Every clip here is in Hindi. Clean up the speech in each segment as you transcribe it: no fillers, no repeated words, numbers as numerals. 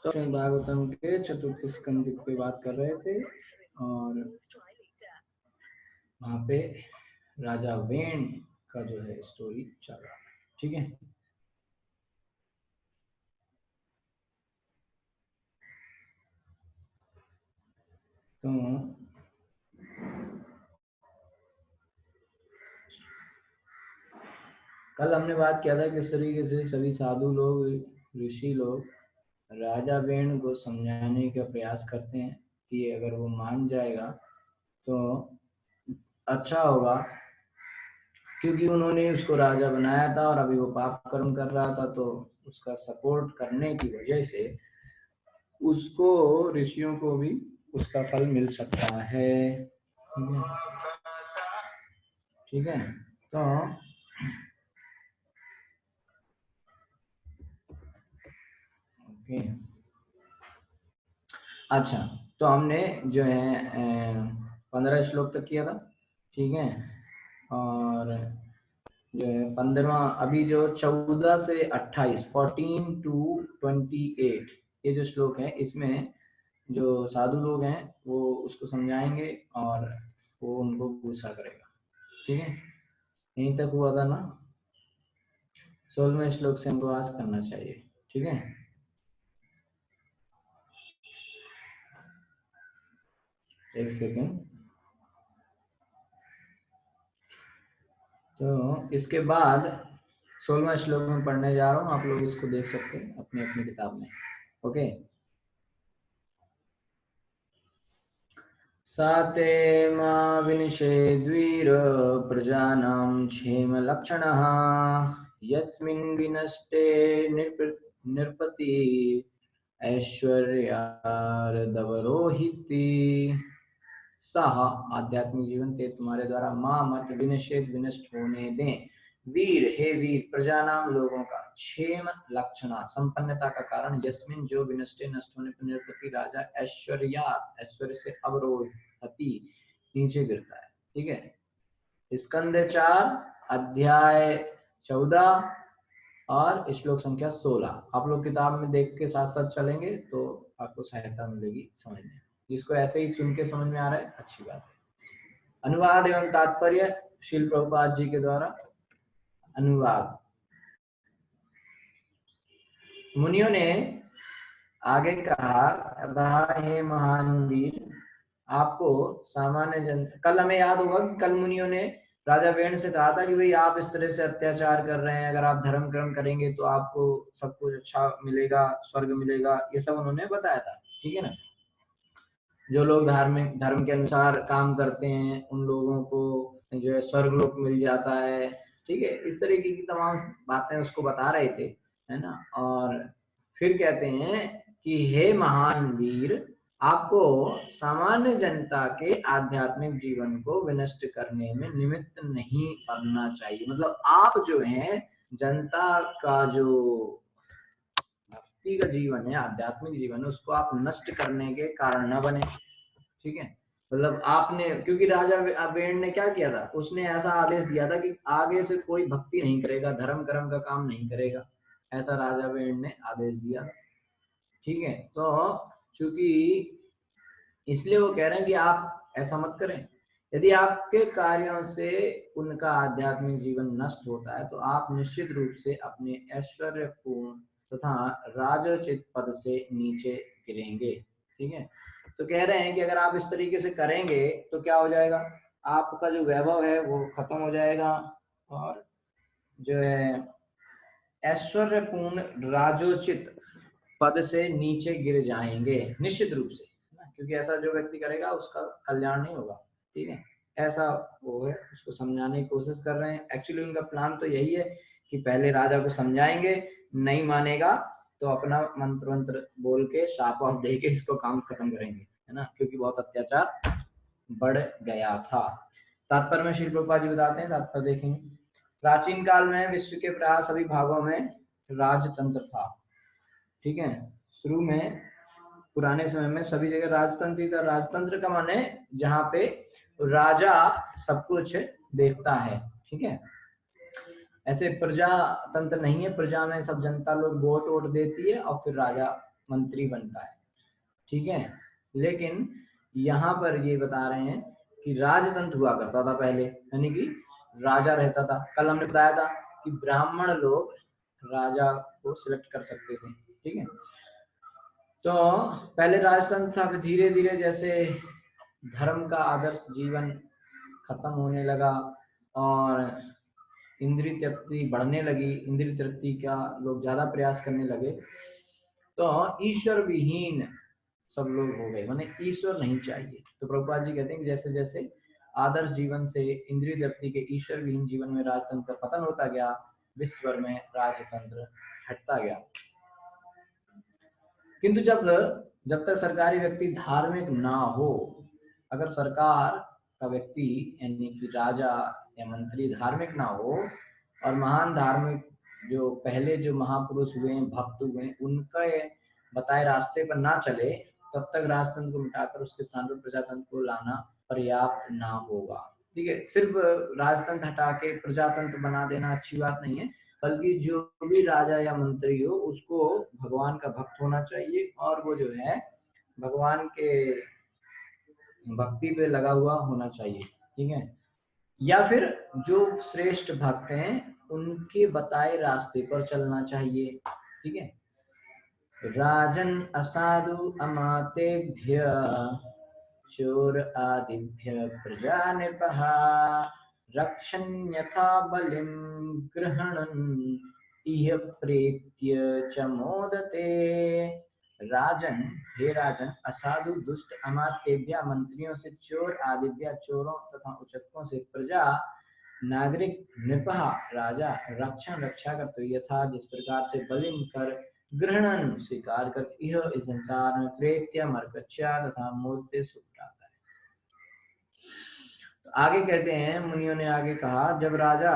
तो भागवतम के चतुर्थ स्कंद पे बात कर रहे थे और वहाँ पे राजा वेण का जो है स्टोरी चल रहा है। ठीक है, तो कल हमने बात किया था किस तरीके से सभी साधु लोग, ऋषि लोग राजा वेण को समझाने का प्रयास करते हैं कि अगर वो मान जाएगा तो अच्छा होगा, क्योंकि उन्होंने उसको राजा बनाया था और अभी वो पाप कर्म कर रहा था, तो उसका सपोर्ट करने की वजह से उसको, ऋषियों को भी उसका फल मिल सकता है। ठीक है, तो ओके, अच्छा, तो हमने जो है 15 श्लोक तक किया था। ठीक है, और जो है 15वां अभी जो 14 से 28, 14 to 28 ये जो श्लोक है, इसमें जो साधु लोग हैं वो उसको समझाएंगे और वो उनको गुस्सा करेगा। ठीक है, यहीं तक हुआ था ना। 16वें श्लोक से हमको आज करना चाहिए। ठीक है, एक सेकेंड। तो इसके बाद 16वां श्लोक में पढ़ने जा रहा हूँ, आप लोग इसको देख सकते हैं अपनी अपनी किताब में। ओके, साते मा विनिषेद्वीर प्रजानां क्षेम लक्षणः यस्मिन् विनष्टे नृपति ऐश्वर्यार्दवरोहिति। सह आध्यात्मिक जीवन ते तुम्हारे द्वारा मां मत विनश्येत विनष्ट होने दें। वीर हे वीर, प्रजानाम लोगों का, क्षेम लक्षणा संपन्नता का कारण, यस्मिन जो विनष्टे नष्ट होने पर नृपति राजा ऐश्वर्या ऐश्वर्य से अवरोहति नीचे गिरता है। ठीक है, स्कंद 4 अध्याय 14 और श्लोक संख्या 16 आप लोग किताब में देख के साथ साथ चलेंगे तो आपको सहायता मिलेगी समझने। जिसको ऐसे ही सुन के समझ में आ रहा है अच्छी बात है। अनुवाद एवं तात्पर्य श्रील प्रभुपाद जी के द्वारा अनुवाद। मुनियों ने आगे कहा, अतः हे महान वीर, आपको सामान्य जन, कल हमें याद होगा कि कल मुनियों ने राजा वेण से कहा था कि भाई आप इस तरह से अत्याचार कर रहे हैं, अगर आप धर्म कर्म करेंगे तो आपको सब कुछ अच्छा मिलेगा, स्वर्ग मिलेगा, ये सब उन्होंने बताया था। ठीक है ना, जो लोग धार्मिक धर्म के अनुसार काम करते हैं उन लोगों को जो है स्वर्ग लोक मिल जाता है। ठीक है, इस तरीके की तमाम बातें उसको बता रहे थे, है ना। और फिर कहते हैं कि हे महान वीर, आपको सामान्य जनता के आध्यात्मिक जीवन को विनष्ट करने में निमित्त नहीं बनना चाहिए। मतलब आप जो है जनता का जो भक्ति का जीवन है, आध्यात्मिक जीवन है, उसको आप नष्ट करने के कारण न बने। ठीक है, मतलब आपने, क्योंकि राजा वेण ने क्या किया था, उसने ऐसा आदेश दिया था कि आगे से कोई भक्ति नहीं करेगा, धर्म कर्म का काम नहीं करेगा, ऐसा राजा वेण ने आदेश दिया था। ठीक है, तो चूंकि इसलिए वो कह रहे हैं कि आप ऐसा मत करें। यदि आपके कार्यों से उनका आध्यात्मिक जीवन नष्ट होता है तो आप निश्चित रूप से अपने ऐश्वर्यपूर्ण तथा राजोचित पद से नीचे गिरेंगे। ठीक है, तो कह रहे हैं कि अगर आप इस तरीके से करेंगे तो क्या हो जाएगा, आपका जो वैभव है वो खत्म हो जाएगा और जो है ऐश्वर्यपूर्ण राजोचित पद से नीचे गिर जाएंगे निश्चित रूप से, क्योंकि ऐसा जो व्यक्ति करेगा उसका कल्याण नहीं होगा। ठीक है, ऐसा वो है, उसको समझाने की कोशिश कर रहे हैं। एक्चुअली उनका प्लान तो यही है कि पहले राजा को समझाएंगे, नहीं मानेगा तो अपना मंत्र मंत्र बोल के शाप वाप दे के इसको काम खत्म करेंगे, है ना, क्योंकि बहुत अत्याचार बढ़ गया था। तात्पर्य में श्री प्रभुपाद जी बताते हैं, तात्पर्य देखेंगे। प्राचीन काल में विश्व के प्राय सभी भागों में राजतंत्र था। ठीक है, शुरू में पुराने समय में सभी जगह राजतंत्र था। राजतंत्र का माने जहाँ पे राजा सब कुछ देखता है। ठीक है, ऐसे प्रजातंत्र नहीं है, प्रजा में सब जनता लोग वोट वोट देती है और फिर राजा मंत्री बनता है, ठीक है। लेकिन यहाँ पर ये बता रहे हैं कि राजतंत्र हुआ करता था पहले, यानी कि राजा रहता था। कल हमने बताया था कि ब्राह्मण लोग राजा को सिलेक्ट कर सकते थे, ठीक है। तो पहले राजतंत्र था, फिर धीरे धीरे जैसे धर्म का आदर्श जीवन खत्म होने लगा और इंद्रिय तृप्ति बढ़ने लगी, इंद्रिय तृप्ति का लोग ज्यादा प्रयास करने लगे, तो ईश्वर विहीन सब लोग हो गए, माने ईश्वर नहीं चाहिए। तो प्रभुपाद जी कहते हैं कि जैसे जैसे आदर्श जीवन से इंद्रिय तृप्ति के ईश्वर विहीन जीवन में राजतंत्र का पतन होता गया, विश्व में राजतंत्र हटता गया। किंतु जब तक सरकारी व्यक्ति धार्मिक ना हो, अगर सरकार का व्यक्ति यानी कि राजा या मंत्री धार्मिक ना हो और महान धार्मिक जो पहले जो महापुरुष हुए हैं, भक्त हुए हैं, उनके बताए रास्ते पर ना चले, तब तक राजतंत्र को मिटाकर उसके स्थान पर प्रजातंत्र को लाना पर्याप्त ना होगा, ठीक है। सिर्फ राजतंत्र हटा के प्रजातंत्र बना देना अच्छी बात नहीं है, बल्कि जो भी राजा या मंत्री हो उसको भगवान का भक्त होना चाहिए और वो जो है भगवान के भक्ति पे लगा हुआ होना चाहिए, ठीक है। या फिर जो श्रेष्ठ भक्त हैं उनके बताए रास्ते पर चलना चाहिए, ठीक है। राजन असाधु अमातेभ्य चोर आदिभ्य प्रजा निपः रक्षन् यथा बलिं गृह्णन् इह प्रेत्य च मोदते। राजन, हे राजन, असाधु दुष्ट अमात्यभ्य मंत्रियों से, चोर आदिभ्य चोरों तथा उचक्कों से, प्रजा नागरिक नृपः राजा, रक्षण रक्षा करते यथा जिस प्रकार से, बलिम कर, ग्रहणन स्वीकार कर, यह इस संसार में, प्रेत्य मरकच्छा तथा मूर्ति सुख पाता है। तो आगे कहते हैं, मुनियों ने आगे कहा, जब राजा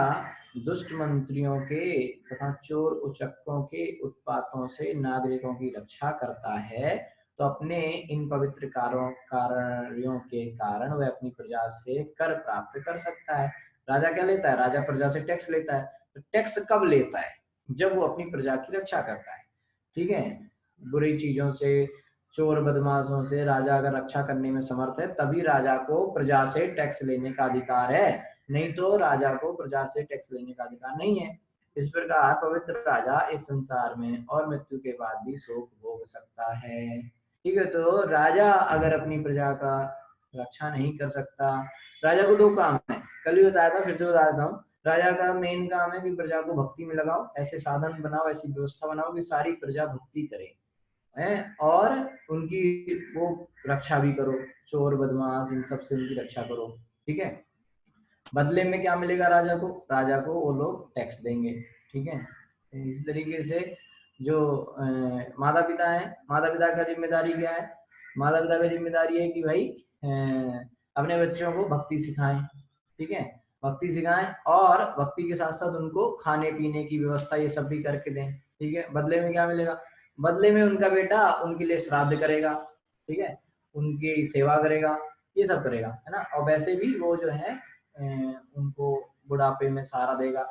दुष्ट मंत्रियों के तथा चोर उचक्कों के उत्पातों से नागरिकों की रक्षा करता है, तो अपने इन पवित्र कार्यों के कारण वह अपनी प्रजा से कर प्राप्त कर सकता है। राजा क्या लेता है? राजा प्रजा से टैक्स लेता है। तो टैक्स कब लेता है? जब वो अपनी प्रजा की रक्षा करता है, ठीक है। बुरी चीजों से, चोर बदमाशों से राजा अगर रक्षा करने में समर्थ है, तभी राजा को प्रजा से टैक्स लेने का अधिकार है, नहीं तो राजा को प्रजा से टैक्स लेने का अधिकार नहीं है। इस प्रकार पवित्र राजा इस संसार में और मृत्यु के बाद भी शोक भोग सकता है, ठीक है। तो राजा अगर अपनी प्रजा का रक्षा नहीं कर सकता, राजा को दो काम है, कल भी बताया था, फिर से बता देता हूँ। राजा का मेन काम है कि प्रजा को भक्ति में लगाओ, ऐसे साधन बनाओ, ऐसी व्यवस्था बनाओ कि सारी प्रजा भक्ति करे, है, और उनकी वो रक्षा भी करो, चोर बदमाश इन सब से उनकी रक्षा करो, ठीक है। बदले में क्या मिलेगा राजा को? राजा को वो लोग टैक्स देंगे, ठीक है। इस तरीके से जो माता पिता है, माता पिता का जिम्मेदारी क्या है? माता पिता का जिम्मेदारी है कि भाई अपने बच्चों को भक्ति सिखाएं, ठीक है, भक्ति सिखाएं और भक्ति के साथ साथ उनको खाने पीने की व्यवस्था ये सब भी करके दें, ठीक है। बदले में क्या मिलेगा? बदले में उनका बेटा उनके लिए श्राद्ध करेगा, ठीक है, उनकी सेवा करेगा, ये सब करेगा, है ना। और वैसे भी वो जो है उनको बुढ़ापे में सहारा देगा,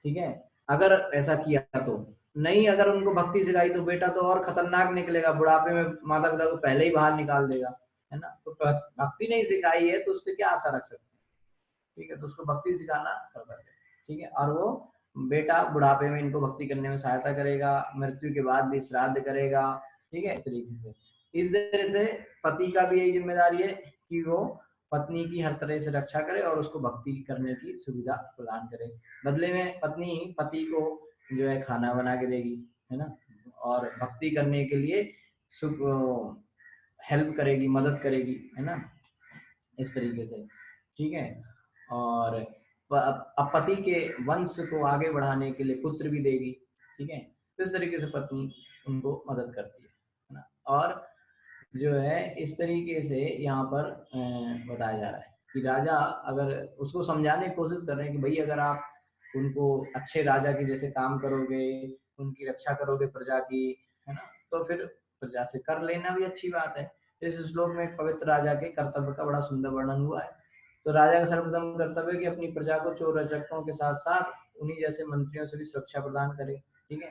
ठीक है, अगर ऐसा किया तो। नहीं, अगर उनको भक्ति सिखाई तो बेटा तो और खतरनाक निकलेगा, बुढ़ापे में माता पिता को पहले ही बाहर निकाल देगा, है ना। तो भक्ति नहीं सिखाई है तो उससे क्या आशा रख सकते हैं, ठीक है। तो उसको भक्ति सिखाना पड़ता है, ठीक है। और वो बेटा बुढ़ापे में इनको भक्ति करने में सहायता करेगा, मृत्यु के बाद भी श्राद्ध करेगा, ठीक है। इस तरीके से, इस तरह से पति का भी यही जिम्मेदारी है कि वो पत्नी की हर तरह से रक्षा करे और उसको भक्ति करने की सुविधा प्रदान करे। बदले में पत्नी पति को जो है खाना बना के देगी, है ना, और भक्ति करने के लिए हेल्प करेगी, मदद करेगी, है ना, इस तरीके से, ठीक है। और अब पति के वंश को आगे बढ़ाने के लिए पुत्र भी देगी, ठीक है। तो इस तरीके से पत्नी उनको मदद करती है ना। और जो है इस तरीके से यहाँ पर बताया जा रहा है कि राजा अगर उसको समझाने की कोशिश कर रहे हैं कि भाई अगर आप उनको अच्छे राजा की जैसे काम करोगे, उनकी रक्षा करोगे प्रजा की, है ना, तो फिर प्रजा से कर लेना भी अच्छी बात है। इस श्लोक में पवित्र राजा के कर्तव्य का बड़ा सुंदर वर्णन हुआ है। तो राजा का सर्वप्रथम कर्तव्य कि अपनी प्रजा को चोर रजकों के साथ साथ उन्हीं जैसे मंत्रियों से भी सुरक्षा प्रदान करे। ठीक है,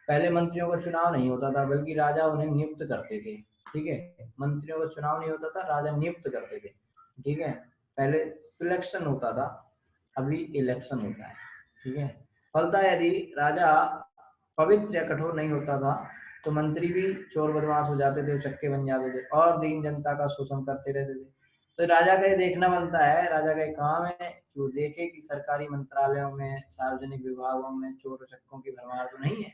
पहले मंत्रियों का चुनाव नहीं होता था, बल्कि राजा उन्हें नियुक्त करते थे। ठीक है, मंत्रियों का चुनाव नहीं होता था, राजा नियुक्त करते थे। ठीक है, पहले सिलेक्शन होता था, अभी इलेक्शन होता है। ठीक है, फलतः यदि राजा पवित्र या कठोर नहीं होता था तो मंत्री भी चोर बदमाश हो जाते थे, चक्के बन जाते थे और दीन जनता का शोषण करते रहते थे। तो राजा का ये देखना बनता है, राजा का एक काम है कि वो देखे कि सरकारी मंत्रालयों में, सार्वजनिक विभागों में चोर चक्कों की भरमार तो नहीं है।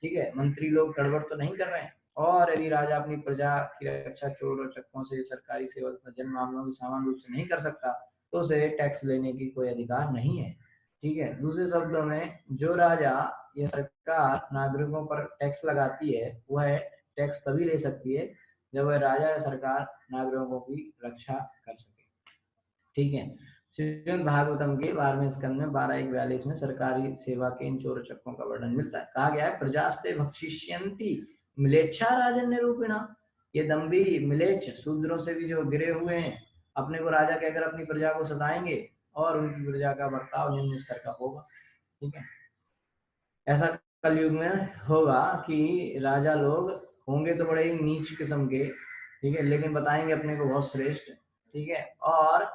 ठीक है, मंत्री लोग गड़बड़ तो नहीं कर रहे हैं। और यदि राजा अपनी प्रजा की रक्षा चोर और चक्कों से, सरकारी सेवा तथा जन मामलों की समान रूप से नहीं कर सकता तो उसे टैक्स लेने की कोई अधिकार नहीं है। ठीक है, दूसरे शब्दों में जो राजा या सरकार नागरिकों पर टैक्स लगाती है वह टैक्स तभी ले सकती है जब वह राजा या सरकार नागरिकों की रक्षा कर सके। ठीक है, श्रीमद् भागवतम के 12वें स्कंद में 12:41 में सरकारी सेवा के इन चोर चक्कों का वर्णन मिलता है। कहा गया है, प्रजास्ते भक्षिष्यन्ति मिलेच्छा राजन्य रूपिणा। ये दम्भी मिलेच्छ शूद्रों से भी जो गिरे हुए हैं, अपने को राजा कहकर अपनी प्रजा को सताएंगे और उनकी प्रजा का बर्ताव निम्न स्तर का होगा। ठीक है, ऐसा कलयुग में होगा कि राजा लोग होंगे तो बड़े ही नीच किस्म के। ठीक है, लेकिन बताएंगे अपने को बहुत श्रेष्ठ। ठीक है, और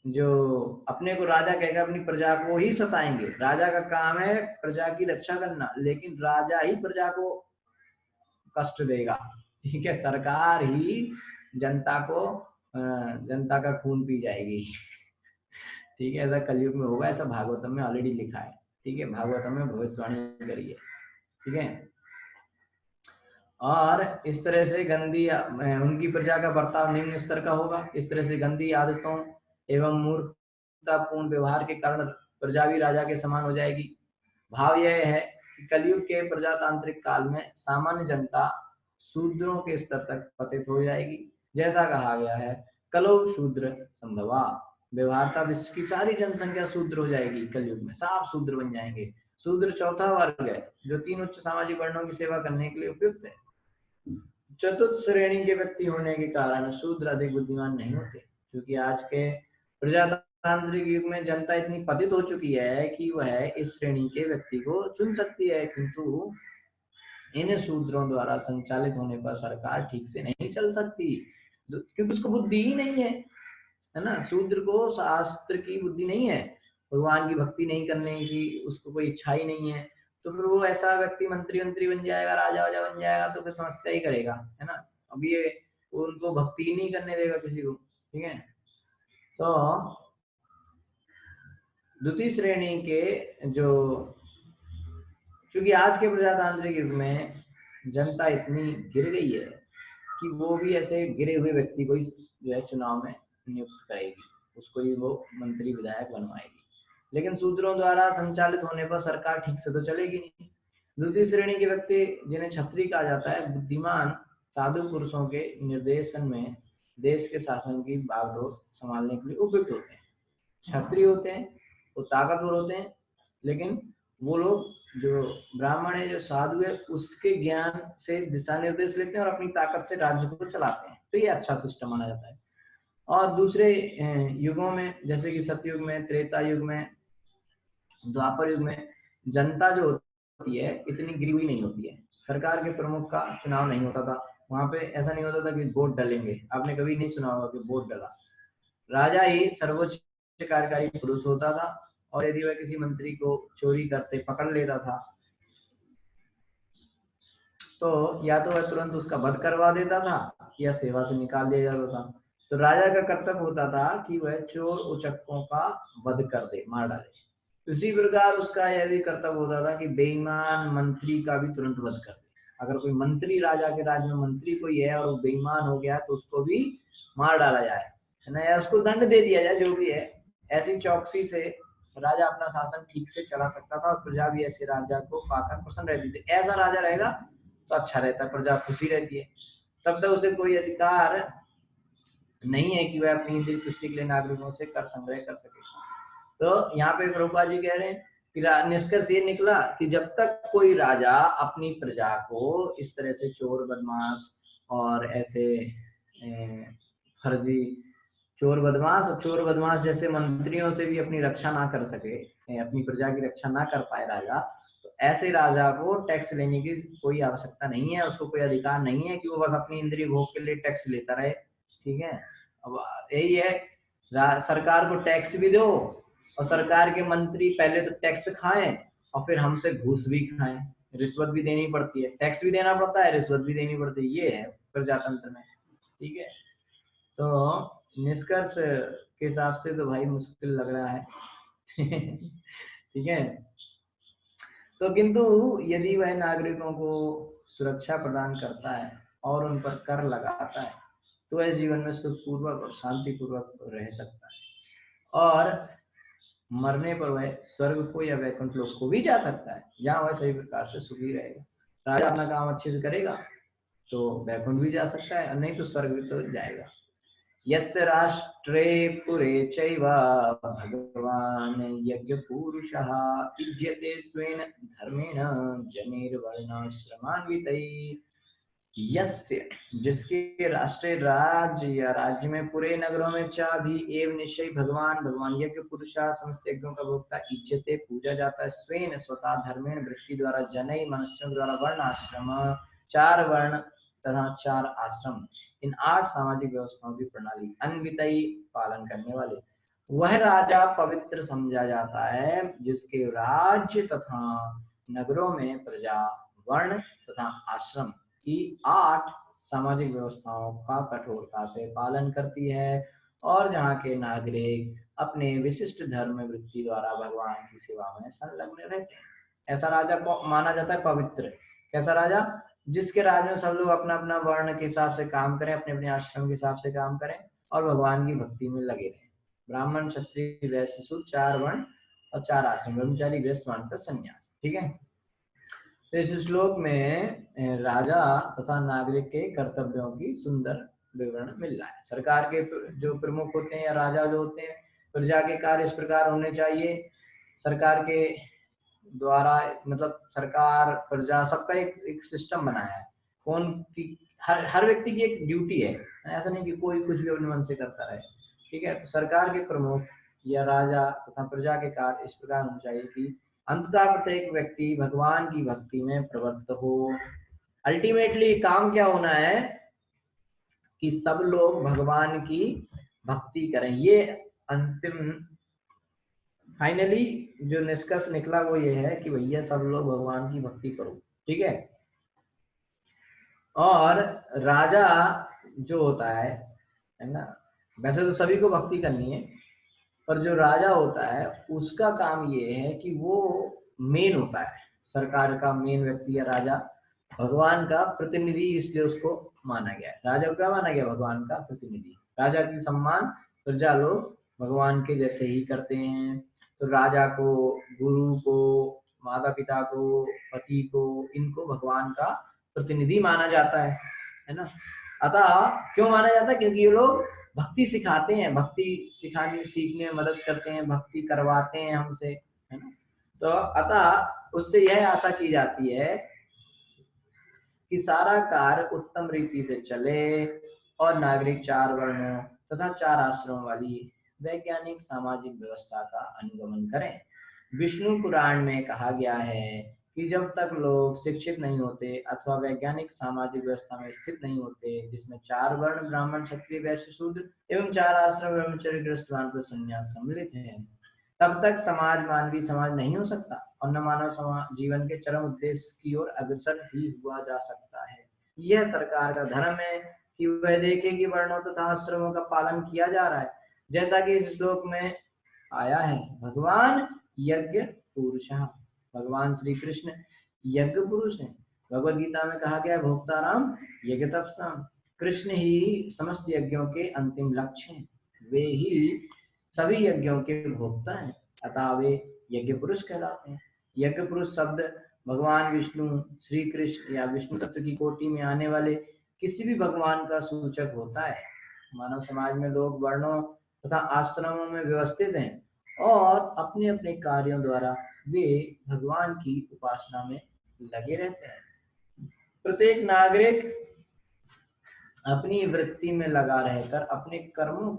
जो अपने को राजा कहकर अपनी प्रजा को ही सताएंगे। राजा का काम है प्रजा की रक्षा करना, लेकिन राजा ही प्रजा को कष्ट देगा। ठीक है, सरकार ही जनता को जनता का खून पी जाएगी। ठीक है, ऐसा कलयुग में होगा, ऐसा भागवतम में ऑलरेडी लिखा है। ठीक है, भागवतम में भविष्यवाणी करी है। ठीक है, और इस तरह से गंदी उनकी प्रजा का बर्ताव निम्न स्तर का होगा। इस तरह से गंदी आदतों एवं मूर्खतापूर्ण व्यवहार के कारण प्रजा भी राजा के समान हो जाएगी। भाव यह है कि कलयुग के प्रजातांत्रिक काल में सामान्य जनता शूद्रों के स्तर तक पतित हो जाएगी। जैसा कहा गया है, कलौ शूद्र संभवा। व्यवहारता विश्व की सारी जनसंख्या शूद्र हो जाएगी कलयुग में, साफ शूद्र बन जाएंगे। शूद्र चौथा वर्ग है जो 3 उच्च सामाजिक वर्णों की सेवा करने के लिए उपयुक्त है। चतुर्थ श्रेणी के व्यक्ति होने के कारण शूद्र अधिक बुद्धिमान नहीं होते, क्योंकि आज के प्रजातांत्रिक युग में जनता इतनी पतित हो चुकी है कि वह इस श्रेणी के व्यक्ति को चुन सकती है, किंतु इन शूद्रों द्वारा संचालित होने पर सरकार ठीक से नहीं चल सकती, क्योंकि उसको बुद्धि ही नहीं है ना। शूद्र को शास्त्र की बुद्धि नहीं है, भगवान की भक्ति नहीं करने की उसको कोई इच्छा ही नहीं है। तो फिर वो ऐसा व्यक्ति मंत्री बन जाएगा, राजा वाजा बन जाएगा, तो फिर समस्या ही करेगा, है ना। अब ये उनको भक्ति ही नहीं करने देगा किसी को। ठीक है, तो द्वितीय श्रेणी के जो, क्योंकि आज के प्रजातांत्रिक युग में जनता इतनी गिर गई है कि वो भी ऐसे गिरे हुए व्यक्ति को ही जो है चुनाव में नियुक्त करेगी, उसको ही वो मंत्री विधायक बनवाएगी। लेकिन शूद्रों द्वारा संचालित होने पर सरकार ठीक से तो चलेगी नहीं। द्वितीय श्रेणी के व्यक्ति, जिन्हें क्षत्रिय कहा जाता है, बुद्धिमान साधु पुरुषों के निर्देशन में देश के शासन की बागडोर संभालने के लिए उपयुक्त होते हैं। क्षत्रिय होते हैं, वो ताकतवर होते हैं, लेकिन वो लोग जो ब्राह्मण है, जो साधु है, उसके ज्ञान से दिशा निर्देश लेते हैं और अपनी ताकत से राज्य को चलाते हैं। तो ये अच्छा सिस्टम माना जाता है। और दूसरे युगों में, जैसे कि सतयुग में, त्रेता युग में, द्वापर युग में, जनता जो होती है इतनी गिरी हुई नहीं होती है। सरकार के प्रमुख का चुनाव नहीं होता था, वहां पे ऐसा नहीं होता था कि वोट डालेंगे। आपने कभी नहीं सुना होगा कि वोट डाला। राजा ही सर्वोच्च कार्यकारी पुरुष होता था, और यदि वह किसी मंत्री को चोरी करते पकड़ लेता था तो या तो वह तुरंत उसका वध करवा देता था या सेवा से निकाल दिया जाता था। तो राजा का कर्तव्य होता था कि वह चोर उचक्कों का वध कर दे, मार डाले। इसी प्रकार उसका यह भी कर्तव्य होता था कि बेईमान मंत्री का भी तुरंत वध कर दे। अगर कोई मंत्री, राजा के राज्य में मंत्री कोई है और वो बेईमान हो गया तो उसको भी मार डाला जाए, है ना, या उसको दंड दे दिया जाए, जो भी है। ऐसी चौकसी से राजा अपना शासन ठीक से चला सकता था और प्रजा भी ऐसे राजा को पाकर प्रसन्न रहती थी। ऐसा राजा रहेगा तो अच्छा रहता है, प्रजा खुशी रहती है। तब तक उसे कोई अधिकार नहीं है कि वह अपनी इंद्रिय तुष्टि के लिए नागरिकों से कर संग्रह कर सके। तो यहाँ पे प्रभुपाद जी कह रहे हैं कि निष्कर्ष ये निकला कि जब तक कोई राजा अपनी प्रजा को इस तरह से चोर बदमाश और ऐसे फर्जी चोर बदमाश, और चोर बदमाश जैसे मंत्रियों से भी अपनी रक्षा ना कर सके, अपनी प्रजा की रक्षा ना कर पाए राजा, तो ऐसे राजा को टैक्स लेने की कोई आवश्यकता नहीं है, उसको कोई अधिकार नहीं है कि वो बस अपनी इंद्रिय भोग के लिए टैक्स लेता रहे। ठीक है, अब यही है, सरकार को टैक्स भी दो, और सरकार के मंत्री पहले तो टैक्स खाएं और फिर हमसे घूस भी खाएं, रिश्वत भी देनी पड़ती है, टैक्स भी देना पड़ता है, रिश्वत भी देनी पड़ती है, ये है प्रजातंत्र में। ठीक है, तो निष्कर्ष के हिसाब से तो भाई मुश्किल लग रहा है। ठीक है, तो किंतु यदि वह नागरिकों को सुरक्षा प्रदान करता है और उन पर कर लगाता है, तो वह जीवन में सुखपूर्वक और शांतिपूर्वक रह सकता है, और मरने पर वह स्वर्ग को या वैकुंठ लोक को भी जा सकता है, जहाँ वह सही प्रकार से सुखी रहेगा। राजा अपना काम अच्छे से करेगा तो वैकुंठ भी जा सकता है, और नहीं तो स्वर्ग भी तो जाएगा। यस्य राष्ट्रे पुरे चैव भगवान् यज्ञपूरुषः युज्यते स्वेन धर्मेण जनैर्वर्णाश्रमान्वितैः। यस्य, जिसके राष्ट्र राज्य या राज्य में पूरे नगरों में भी एवं निश्चय भगवान, भगवान यज्ञ पुरुषा समस्त यज्ञों का भोक्ता, इज्जते पूजा जाता है, स्वेन स्वतः धर्मेण वृत्ति द्वारा जनई मनुष्यों द्वारा वर्ण आश्रम, 4 वर्ण तथा 4 आश्रम, इन 8 सामाजिक व्यवस्थाओं की प्रणाली अन्वितई पालन करने वाले, वह राजा पवित्र समझा जाता है जिसके राज्य तथा नगरों में प्रजा वर्ण तथा आश्रम की 8 सामाजिक व्यवस्थाओं का कठोरता से पालन करती है, और जहाँ के नागरिक अपने विशिष्ट धर्म वृत्ति द्वारा भगवान की सेवा में संलग्न रहते हैं। ऐसा राजा को माना जाता है पवित्र। कैसा राजा? जिसके राज में सब लोग अपना अपना वर्ण के हिसाब से काम करें, अपने अपने आश्रम के हिसाब से काम करें और भगवान की भक्ति में लगे रहें। ब्राह्मण, क्षत्रिय, वैश्य, शूद्र, 4 वर्ण और 4 आश्रम, ब्रह्मचारी, गृहस्थ, वानप्रस्थ, सन्यास। ठीक है, तो इस श्लोक में राजा तथा नागरिक के कर्तव्यों की सुंदर विवरण मिल रहा है। सरकार के जो प्रमुख होते हैं या राजा जो होते हैं, प्रजा के कार्य इस प्रकार होने चाहिए। सरकार के द्वारा मतलब सरकार प्रजा सबका एक सिस्टम बनाया है, कौन की हर व्यक्ति की एक ड्यूटी है, ऐसा नहीं कि कोई कुछ भी अपने मन से करता रहे। ठीक है, तो सरकार के प्रमुख या राजा तथा प्रजा के कार्य इस प्रकार होने चाहिए कि अंततः प्रत्येक व्यक्ति भगवान की भक्ति में प्रवृत्त हो। अल्टीमेटली काम क्या होना है कि सब लोग भगवान की भक्ति करें। ये अंतिम फाइनली जो निष्कर्ष निकला वो ये है कि भैया सब लोग भगवान की भक्ति करो। ठीक है, और राजा जो होता है ना, वैसे तो सभी को भक्ति करनी है, पर जो राजा होता है उसका काम ये है कि वो मेन होता है, सरकार का मेन व्यक्ति या राजा भगवान का प्रतिनिधि, इसलिए उसको माना गया है। राजा को क्या माना गया? भगवान का प्रतिनिधि। राजा की सम्मान प्रजा लोग भगवान के जैसे ही करते हैं। तो राजा को, गुरु को, माता पिता को, पति को, इनको भगवान का प्रतिनिधि माना जाता है ना। अतः क्यों माना जाता है? क्योंकि ये लोग भक्ति सिखाते हैं, भक्ति सिखाने सीखने में मदद करते हैं, भक्ति करवाते हैं हमसे, है ना। तो अतः उससे यह आशा की जाती है कि सारा कार्य उत्तम रीति से चले और नागरिक 4 वर्णों तथा 4 आश्रमों वाली वैज्ञानिक सामाजिक व्यवस्था का अनुगमन करें। विष्णु पुराण में कहा गया है कि जब तक लोग शिक्षित नहीं होते अथवा वैज्ञानिक सामाजिक व्यवस्था में स्थित नहीं होते, जिसमें 4 वर्ण ब्राह्मण, क्षत्रिय, वैश्य, शूद्र एवं 4 आश्रम ब्रह्मचर्य, गृहस्थ, वानप्रस्थ, सन्यास सम्मिलित हैं, तब तक समाज मानवीय समाज नहीं हो सकता और न मानव समाज जीवन के चरम उद्देश्य की ओर अग्रसर ही हुआ जा सकता है। यह सरकार का धर्म है कि वह देखे कि वर्णों तथा आश्रमों का पालन किया जा रहा है, जैसा कि इस श्लोक में आया है। भगवान यज्ञ पुरुष, भगवान श्री कृष्ण यज्ञ पुरुष है। भगवद गीता में कहा गया भोक्ताराम यज्ञ तपसाम, कृष्ण ही समस्त यज्ञों के अंतिम लक्ष्य हैं, वे ही सभी यज्ञों के भोक्ता हैं, अतः वे यज्ञ पुरुष कहलाते हैं। यज्ञ पुरुष शब्द भगवान विष्णु, श्री कृष्ण या विष्णु तत्व की कोटि में आने वाले किसी भी भगवान का सूचक होता है। मानव समाज में लोग वर्णों तथा आश्रमों में व्यवस्थित हैं और अपने अपने कार्यों द्वारा वे भगवान की उपासना में लगे रहते हैं। प्रत्येक नागरिक अपनी वृत्ति में लगा रहकर अपने कर्मों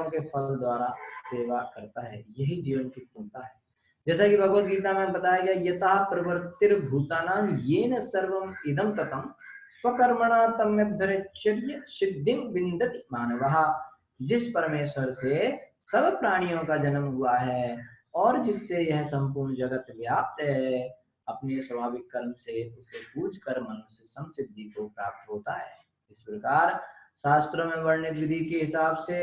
के फल द्वारा सेवा करता है, यही जीवन की पूर्णता है। जैसा कि भगवत गीता में बताया गया, यथा प्रवृत्तिर्भूतानां येन सर्वम इदं ततं स्वकर्मणा तम्यभ्यर्च्य सिद्धिं विन्दति मानवः। जिस परमेश्वर से सब प्राणियों का जन्म हुआ है और जिससे यह संपूर्ण जगत व्याप्त है, अपने स्वाभाविक कर्म से उसे पूज कर मनुष्य संसिद्धि को प्राप्त होता है। इस प्रकार शास्त्रों में वर्णित विधि के हिसाब से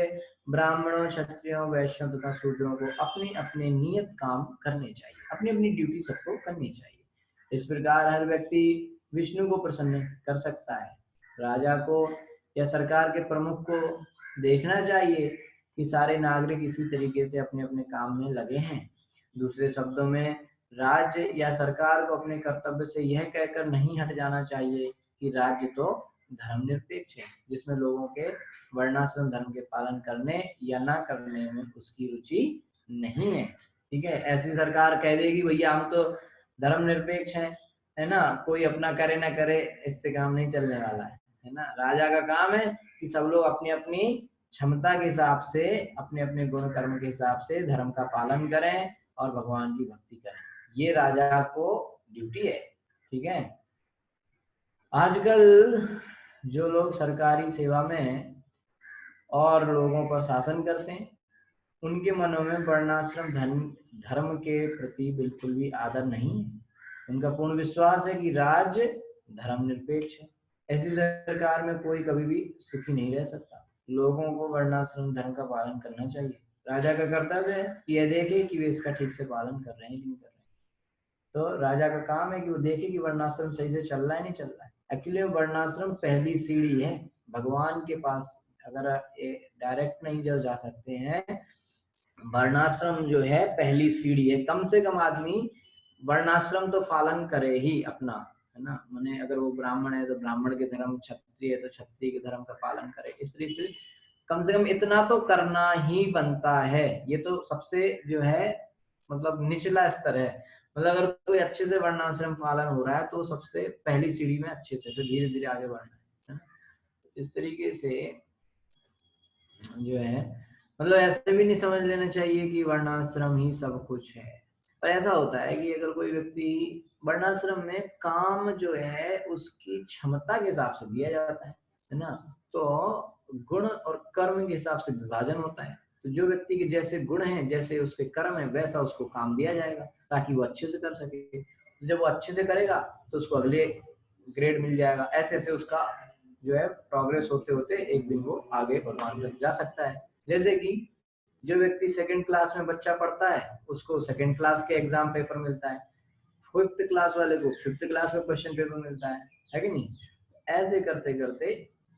ब्राह्मणों, क्षत्रियों, वैश्यों तथा शूद्रों को अपने अपने नियत काम करने चाहिए, अपनी अपनी ड्यूटी सबको करनी चाहिए। इस प्रकार हर व्यक्ति विष्णु को प्रसन्न कर सकता है। राजा को या सरकार के प्रमुख को देखना चाहिए कि सारे नागरिक इसी तरीके से अपने अपने काम में लगे हैं। दूसरे शब्दों में, राज्य या सरकार को अपने कर्तव्य से यह कहकर नहीं हट जाना चाहिए कि राज्य तो धर्मनिरपेक्ष है, जिसमें लोगों के वर्णाश्रम धर्म के पालन करने या ना करने में उसकी रुचि नहीं है। ठीक है, ऐसी सरकार कह देगी भैया हम तो धर्मनिरपेक्ष हैं, है ना, कोई अपना करे ना करे, इससे काम नहीं चलने वाला है ना। राजा का काम है कि सब लोग अपनी अपनी क्षमता के हिसाब से, अपने अपने गुण कर्म के हिसाब से धर्म का पालन करें और भगवान की भक्ति करें, ये राजा को ड्यूटी है। ठीक है, आजकल जो लोग सरकारी सेवा में और लोगों पर शासन करते हैं, उनके मनों में वर्णाश्रम धर्म के प्रति बिल्कुल भी आदर नहीं है। उनका पूर्ण विश्वास है कि राज्य धर्मनिरपेक्ष है। ऐसी सरकार में कोई कभी भी सुखी नहीं रह सकता। लोगों को वर्णाश्रम धर्म का पालन करना चाहिए। राजा का कर्तव्य है कि यह देखे कि वे इसका ठीक से पालन कर रहे हैं कि नहीं कर रहे हैं। तो राजा का काम है कि वो देखे कि वर्णाश्रम सही से चल रहा है नहीं चल रहा है। एक्चुअली वर्णाश्रम पहली सीढ़ी है भगवान के पास। अगर डायरेक्ट नहीं जा सकते हैं, वर्णाश्रम जो है पहली सीढ़ी है। कम से कम आदमी वर्णाश्रम तो पालन करे ही अपना, है ना। माने अगर वो ब्राह्मण है तो ब्राह्मण के धर्म, क्षत्रिय है तो क्षत्रिय के धर्म का पालन करे। इस तरीके से कम से कम इतना तो करना ही बनता है। ये तो सबसे जो है मतलब निचला स्तर है। मतलब अगर कोई अच्छे से वर्णाश्रम पालन हो रहा है तो सबसे पहली सीढ़ी में अच्छे से, फिर धीरे धीरे आगे बढ़ना है। इस तरीके से जो है मतलब ऐसे भी नहीं समझ लेना चाहिए कि वर्णाश्रम ही सब कुछ है। पर ऐसा होता है कि अगर कोई व्यक्ति वर्णाश्रम में काम जो है उसकी क्षमता के हिसाब से दिया जाता है ना, तो गुण और कर्म के हिसाब से विभाजन होता है। तो जो व्यक्ति के जैसे गुण हैं, जैसे उसके कर्म है, वैसा उसको काम दिया जाएगा ताकि वो अच्छे से कर सके। तो जब वो अच्छे से करेगा तो उसको अगले ग्रेड मिल जाएगा। ऐसे ऐसे उसका जो है प्रोग्रेस होते होते एक दिन वो आगे भगवान तक जा सकता है। जैसे कि जो व्यक्ति सेकंड क्लास में बच्चा पढ़ता है उसको सेकंड क्लास के एग्जाम पेपर मिलता है, फिफ्थ क्लास वाले को फिफ्थ क्लास का क्वेश्चन पेपर मिलता है कि नहीं। ऐसे करते करते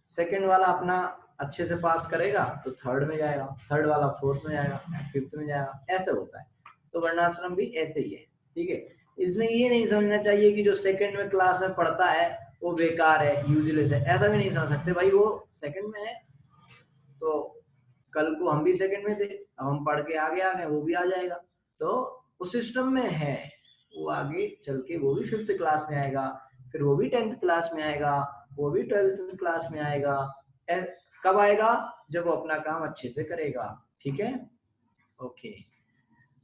सेकंड वाला अपना अच्छे से पास करेगा तो थर्ड में जाएगा, थर्ड वाला फोर्थ में जाएगा, फिफ्थ में जाएगा, ऐसे होता है। तो वर्णाश्रम भी ऐसे ही है। ठीक है, इसमें ये नहीं समझना चाहिए कि जो सेकंड में क्लास में पढ़ता है वो बेकार है, यूजलेस है, ऐसा भी नहीं समझ सकते। भाई वो सेकंड में है तो कल को हम भी सेकंड में थे, अब हम पढ़ के आगे आ गए, वो भी आ जाएगा। तो उस सिस्टम में है, वो आगे चल के वो भी फिफ्थ क्लास में आएगा, फिर वो भी 10th क्लास में आएगा, वो भी 12th क्लास में आएगा। कब आएगा? जब वो अपना काम अच्छे से करेगा। ठीक है, ओके।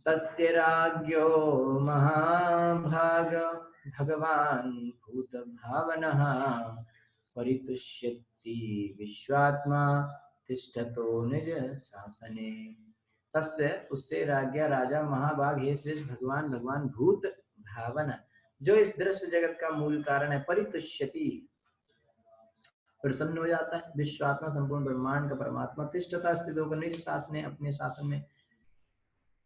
तस्य राज्ञो महाभाग भगवान भूत भावनः परितुष्यति विश्वात्मा तिष्ठतो निज शासने। तस्य उससे राज्ञा राजा महाभाग हे श्रेष्ठ भगवान, भगवान भूत भावन जो इस दृश्य जगत का मूल कारण है, परितुष्यति प्रसन्न हो जाता है, विश्वात्मा संपूर्ण ब्रह्मांड का परमात्मा तिष्ठता स्थित होकर निज शासन अपने शासन में।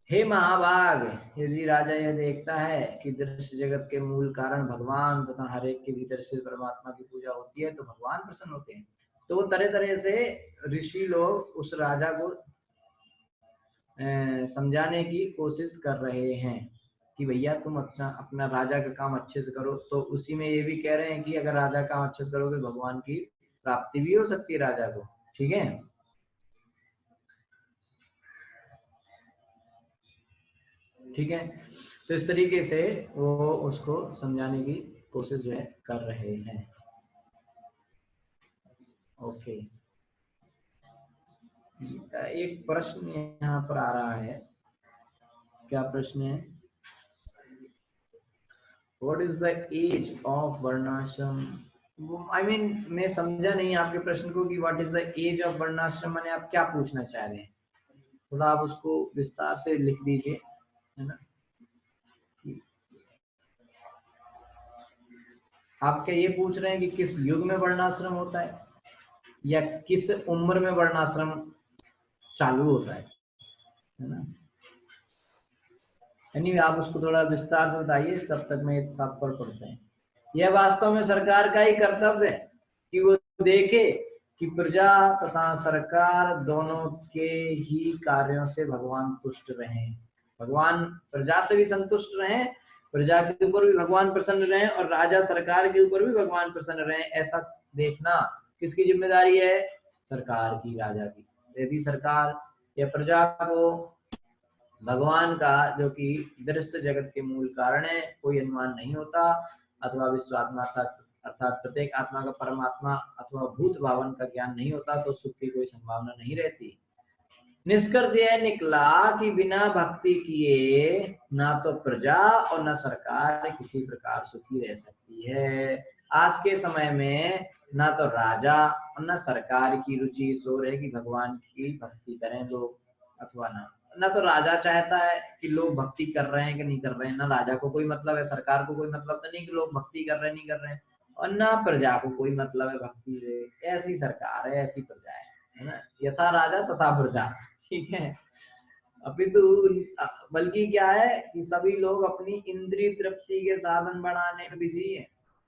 हे महाभाग, यदि राजा यह देखता है कि दृश्य जगत के मूल कारण भगवान तथा हर एक के भीतर से परमात्मा की पूजा होती है तो भगवान प्रसन्न होते हैं। तो वो तरह तरह से ऋषि लोग उस राजा को समझाने की कोशिश कर रहे हैं कि भैया तुम अपना राजा का काम अच्छे से करो। तो उसी में ये भी कह रहे हैं कि अगर राजा का काम अच्छे से करोगे भगवान की प्राप्ति भी हो सकती है राजा को। ठीक है, ठीक है। तो इस तरीके से वो उसको समझाने की कोशिश जो है कर रहे हैं। ओके, एक प्रश्न यहाँ पर आ रहा है, क्या प्रश्न है? What is the age of वर्णाश्रम? आई मीन मैं समझा नहीं आपके प्रश्न को कि what is the age of varnashrama, माने आप क्या पूछना चाह रहे हैं? थोड़ा आप उसको विस्तार से लिख दीजिए, है ना। आप क्या ये पूछ रहे हैं कि किस युग में वर्णाश्रम होता है या किस उम्र में वर्णाश्रम चालू होता है ना। यानी आप उसको थोड़ा विस्तार से बताइए, तब तक मैं तात्पर्य पढ़ते हैं। यह वास्तव में सरकार का ही कर्तव्य है कि वो देखे कि प्रजा तथा सरकार दोनों के ही कार्यों से भगवान तुष्ट रहें। भगवान प्रजा से भी संतुष्ट रहें, प्रजा के ऊपर भी भगवान प्रसन्न रहें, और राजा सरकार के ऊपर भी भगवान प्रसन्न रहें, ऐसा देखना किसकी जिम्मेदारी है? सरकार की, राजा की। यदि सरकार या प्रजा को भगवान का, जो कि दृश्य जगत के मूल कारण है, कोई अनुमान नहीं होता, अथवा विश्वात्मा अर्थात प्रत्येक आत्मा का परमात्मा अथवा भूत भावन का ज्ञान नहीं होता, तो सुख की कोई संभावना नहीं रहती। निष्कर्ष यह निकला कि बिना भक्ति किए ना तो प्रजा और न सरकार किसी प्रकार सुखी रह सकती है। आज के समय में ना तो राजा और न सरकार की रुचि इस ओर है कि भगवान की भक्ति करें लोग, अथवा ना तो राजा चाहता है कि लोग भक्ति कर रहे हैं कि नहीं कर रहे हैं, ना राजा को कोई मतलब है, सरकार को कोई मतलब तो नहीं कि लोग भक्ति कर रहे हैं नहीं कर रहे हैं, और ना प्रजा को कोई मतलब है भक्ति से। ऐसी सरकार है, ऐसी प्रजा है ना। यथा राजा तथा प्रजा, ठीक है। अभी तो बल्कि क्या है कि सभी लोग अपनी इंद्रिय तृप्ति के साधन बनाने में बिजी है,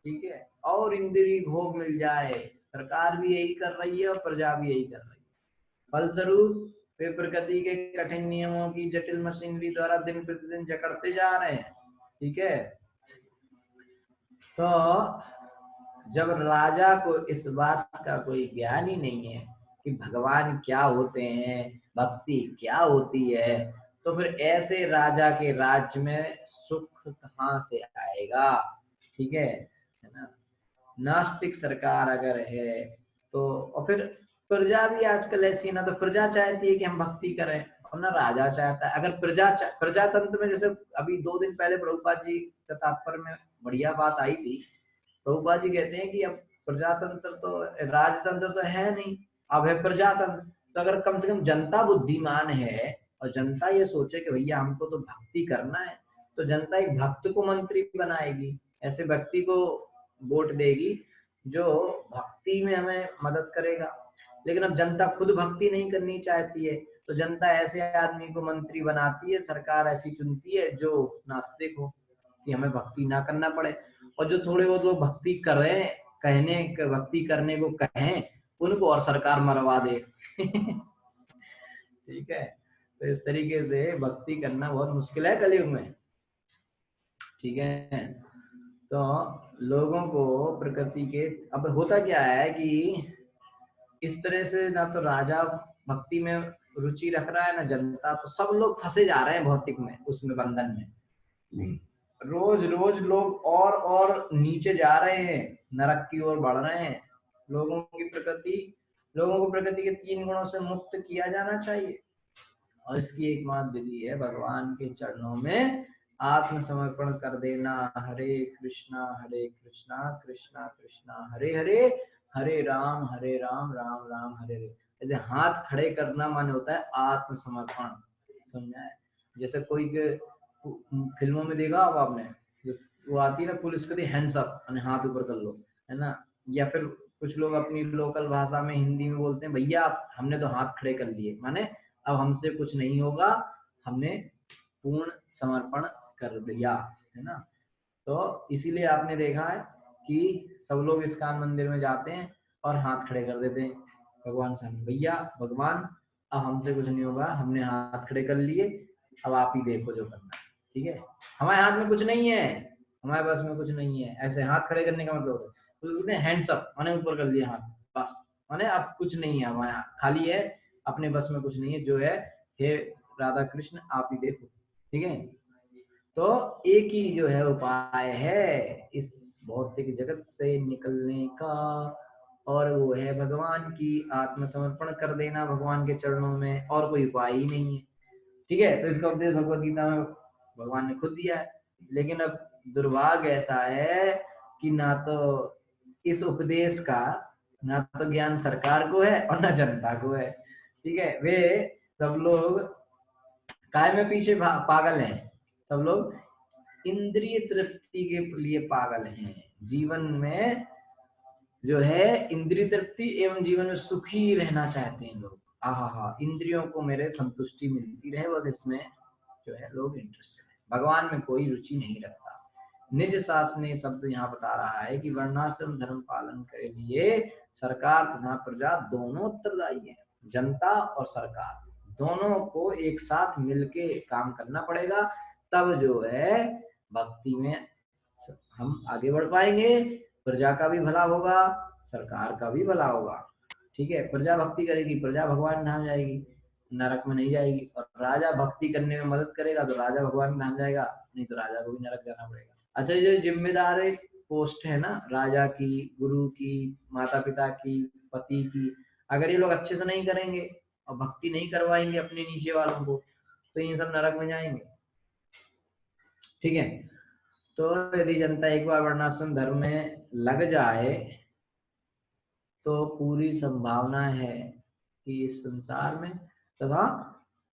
ठीक है, और इंद्रिय भोग मिल जाए। सरकार भी यही कर रही है और प्रजा भी यही कर रही है। फलस्वरूप वे प्रकृति के कठिन नियमों की जटिल मशीनरी द्वारा दिन प्रतिदिन जकड़ते जा रहे हैं, ठीक है। तो जब राजा को इस बात का कोई ज्ञान ही नहीं है कि भगवान क्या होते हैं, भक्ति क्या होती है, तो फिर ऐसे राजा के राज्य में सुख कहाँ से आएगा, ठीक है ना। नास्तिक सरकार अगर है तो, और फिर प्रजा भी आजकल ऐसी, ना तो प्रजा चाहती है कि हम भक्ति करें और ना राजा चाहता है। अगर प्रजातंत्र में, जैसे अभी 2 दिन पहले प्रभुपाद जी का तात्पर्य में बढ़िया बात आई थी। प्रभुपाद जी कहते हैं कि अब प्रजातंत्र तो, राजतंत्र तो है नहीं, अब है प्रजातंत्र। तो अगर कम से कम जनता बुद्धिमान है और जनता ये सोचे कि भैया हमको तो भक्ति करना है, तो जनता एक भक्त को मंत्री बनाएगी, ऐसे व्यक्ति को वोट देगी जो भक्ति में हमें मदद करेगा। लेकिन अब जनता खुद भक्ति नहीं करनी चाहती है, तो जनता ऐसे आदमी को मंत्री बनाती है, सरकार ऐसी चुनती है जो नास्तिक हो, कि हमें भक्ति ना करना पड़े। और जो थोड़े बहुत लोग भक्ति कर रहे हैं, भक्ति करने को कहें, उनको और सरकार मरवा दे। ठीक है। तो इस तरीके से भक्ति करना बहुत मुश्किल है कलयुग में, ठीक है। तो लोगों को प्रकृति के, अब होता क्या है कि इस तरह से ना तो राजा भक्ति में रुचि रख रहा है ना जनता, तो सब लोग फंसे जा रहे हैं भौतिक में, उसमें बंधन में। रोज रोज लोग और नीचे जा रहे हैं, नरक की ओर बढ़ रहे हैं। लोगों को प्रकृति के 3 गुणों से मुक्त किया जाना चाहिए, और इसकी एकमात्र विधि है भगवान के चरणों में आत्मसमर्पण कर देना। हरे कृष्णा कृष्णा कृष्णा हरे हरे, हरे राम राम राम हरे हरे। ऐसे हाथ खड़े करना माने होता है आत्मसमर्पण, समझा है। जैसे कोई फिल्मों में देखा अब आपने, वो आती है ना पुलिस कहती हैंड्स अप, हाथ ऊपर कर लो, है ना। या फिर कुछ लोग अपनी लोकल भाषा में हिंदी में बोलते हैं, भैया हमने तो हाथ खड़े कर लिए, माने अब हमसे कुछ नहीं होगा, हमने पूर्ण समर्पण कर दिया, है ना। तो इसीलिए आपने देखा है कि सब लोग इस्कॉन मंदिर में जाते हैं और हाथ खड़े कर देते हैं भगवान सामने, भैया भगवान अब हमसे कुछ नहीं होगा, हमने हाथ खड़े कर लिए, अब आप ही देखो जो करना है, ठीक है। हमारे हाथ में कुछ नहीं है, हमारे बस में कुछ नहीं है। ऐसे हाथ खड़े करने का मतलब होता है हैंड्स अप, माने ऊपर कर लिया हाथ, बस, माने अब कुछ नहीं है हमारे, खाली है, अपने बस में कुछ नहीं है, जो है हे राधा कृष्ण आप ही देखो, ठीक है। तो एक ही जो है उपाय है इस भौतिक जगत से निकलने का, और वो है भगवान की आत्मसमर्पण कर देना भगवान के चरणों में, और कोई उपाय ही नहीं है। ठीक है, तो इसका उपदेश भगवत गीता में भगवान ने खुद दिया है। लेकिन अब दुर्भाग्य ऐसा है कि ना तो इस उपदेश का ना तो ज्ञान सरकार को है और ना जनता को है। ठीक है, वे सब लोग काय में पीछे पागल हैं। सब लोग इंद्रिय तृप्ति के लिए पागल हैं। जीवन में जो है इंद्रिय तृप्ति एवं जीवन में सुखी रहना चाहते हैं लोग। आहा, इंद्रियों को मेरे संतुष्टि मिलती रहे, बस इसमें जो है लोग इंटरेस्टेड है, भगवान में कोई रुचि नहीं रखता। निज शासनीय शब्द यहाँ बता रहा है कि वर्णाश्रम धर्म पालन के लिए सरकार तथा प्रजा दोनों उत्तरदायी है। जनता और सरकार दोनों को एक साथ मिलके काम करना पड़ेगा, तब जो है भक्ति में हम आगे बढ़ पाएंगे। प्रजा का भी भला होगा, सरकार का भी भला होगा। ठीक है, प्रजा भक्ति करेगी, प्रजा भगवान धाम जाएगी, नरक में नहीं जाएगी। और राजा भक्ति करने में मदद करेगा तो राजा भगवान धाम जाएगा, नहीं तो राजा को भी नरक जाना पड़ेगा। अच्छा, ये जिम्मेदार पोस्ट है ना, राजा की, गुरु की, माता पिता की, पति की, अगर ये लोग अच्छे से नहीं करेंगे और भक्ति नहीं करवाएंगे अपने नीचे वालों को, तो ये सब नरक में जाएंगे। ठीक है, तो यदि जनता एक बार वर्णाश्रम धर्म में लग जाए तो पूरी संभावना है कि इस संसार में तथा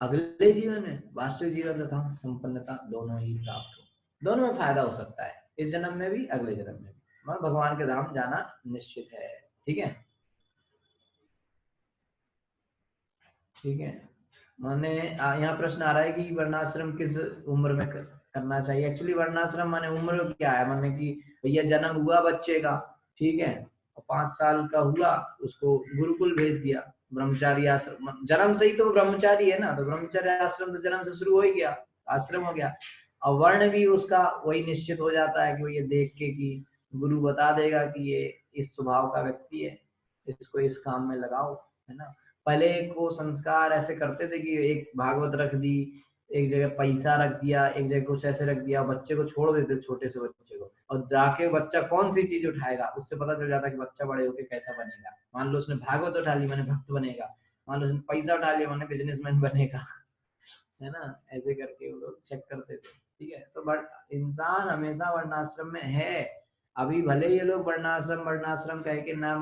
अगले जीवन में वास्तविक जीवन तथा संपन्नता दोनों ही प्राप्त हो, दोनों में फायदा हो सकता है, इस जन्म में भी अगले जन्म में भी। मगर भगवान के धाम जाना निश्चित है। ठीक है, ठीक है। माने यहाँ प्रश्न आ रहा है कि वर्णाश्रम किस उम्र में करना चाहिए। एक्चुअली वर्णाश्रम माने उम्र क्या है, माने कि भैया जन्म हुआ बच्चे का, ठीक है, और 5 साल का हुआ, उसको गुरुकुल भेज दिया, ब्रह्मचारी आश्रम, जन्म से ही तो ब्रह्मचारी है ना, तो ब्रह्मचारी आश्रम तो जन्म से शुरू हो ही गया, आश्रम हो गया। और वर्ण भी उसका वही निश्चित हो जाता है कि वो ये देख के कि गुरु बता देगा कि ये इस स्वभाव का व्यक्ति है, इसको इस काम में लगाओ, है ना। पहले को संस्कार ऐसे करते थे कि एक भागवत रख दी, एक जगह पैसा रख दिया, एक जगह कुछ ऐसे रख दिया, बच्चे को छोड़ देते, छोटे से बच्चे को, और जाके बच्चा कौन सी चीज उठाएगा उससे पता चल जाता कि बच्चा बड़े होके कैसा बनेगा। मान लो उसने भागवत उठा ली मैंने भक्त बनेगा, मान लो उसने पैसा उठा लिया मैंने बिजनेसमैन बनेगा, है ना। ऐसे करके वो लोग चेक करते थे। ठीक है, तो बट इंसान हमेशा वर्णाश्रम में है। अभी भले ये लोग वर्णाश्रम वर्णाश्रम कह के ना